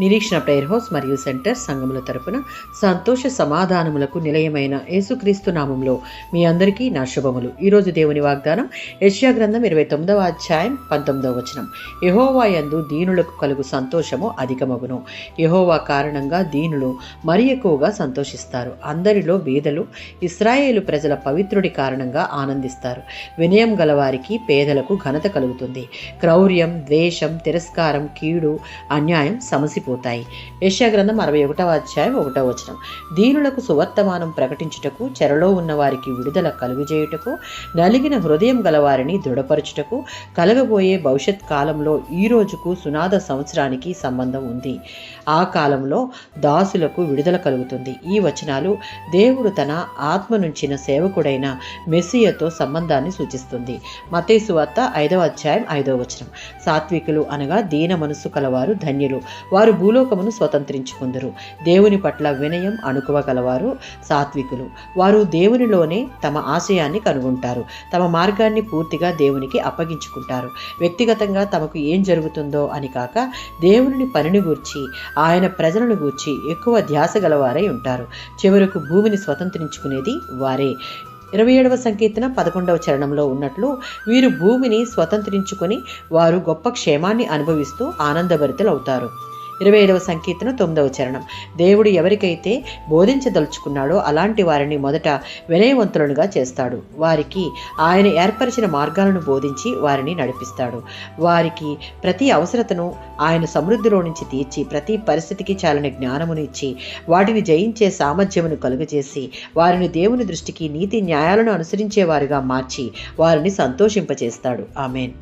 నిరీక్షణ prayer house మరియు centre సంఘముల తరపున సంతోష సమాధానములకు నిలయమైన యేసుక్రీస్తు నామములో మీ అందరికీ నా శుభములు. ఈరోజు దేవుని వాగ్దానం యెషయా గ్రంథం 29వ అధ్యాయం 19వ వచనం. యెహోవా యందు దీనులకు కలుగు సంతోషము అధికమగును. యెహోవా కారణంగా దీనులు మరి ఎక్కువగా సంతోషిస్తారు. అందరిలో బీదలు ఇశ్రాయేలు ప్రజల పవిత్రుడి కారణంగా ఆనందిస్తారు. వినయం గలవారికి పేదలకు ఘనత కలుగుతుంది. క్రౌర్యం, ద్వేషం, తిరస్కారం, కీడు, అన్యాయం సమసిపోతాయి. యెషయా గ్రంథం 61వ అధ్యాయం 1వ వచనం. దీనులకు సువర్తమానం ప్రకటించుటకు, చెరలో ఉన్న వారికి విడుదల కలుగజేయుటకు, నలిగిన హృదయం గలవారిని దృఢపరచుటకు, కలగబోయే భవిష్యత్ కాలంలో ఈ రోజుకు సునాద సంవత్సరానికి సంబంధం ఉంది. ఆ కాలంలో దాసులకు విడుదల కలుగుతుంది. ఈ వచనాలు దేవుడు తన ఆత్మ నుంచిన సేవకుడైన మెస్సియాతో సంబంధాన్ని సూచిస్తుంది. మత్తయి సువార్త 5వ అధ్యాయం 5వ వచనం. సాత్వికులు అనగా దీన మనస్సు కలవారు ధన్యులు, వారు భూలోకమును స్వతంత్రించుకుందరు. దేవుని పట్ల వినయం, అణుకువ గలవారు సాత్వికులు. వారు దేవునిలోనే తమ ఆశయాన్ని కనుగొంటారు. తమ మార్గాన్ని పూర్తిగా దేవునికి అప్పగించుకుంటారు. వ్యక్తిగతంగా తమకు ఏం జరుగుతుందో అని కాక దేవుని పనిని గూర్చి, ఆయన ప్రజలను గూర్చి ఎక్కువ ధ్యాస గలవారై ఉంటారు. చివరకు భూమిని స్వతంత్రించుకునేది వారే. 27వ సంకీర్తన 11వ చరణంలో ఉన్నట్లు వీరు భూమిని స్వతంత్రించుకొని వారు గొప్ప క్షేమాన్ని అనుభవిస్తూ ఆనందభరితులవుతారు. 25వ సంకీర్తన 9వ చరణం. దేవుడు ఎవరికైతే బోధించదలుచుకున్నాడో అలాంటి వారిని మొదట వినయవంతులుగా చేస్తాడు. వారికి ఆయన ఏర్పరిచిన మార్గాలను బోధించి వారిని నడిపిస్తాడు. వారికి ప్రతి అవసరతను ఆయన సమృద్ధిలో నుంచి తీర్చి, ప్రతి పరిస్థితికి చాలని జ్ఞానమును ఇచ్చి, వాటిని జయించే సామర్థ్యమును కలుగజేసి, వారిని దేవుని దృష్టికి నీతి న్యాయాలను అనుసరించేవారుగా మార్చి వారిని సంతోషింపచేస్తాడు. ఆమేన్.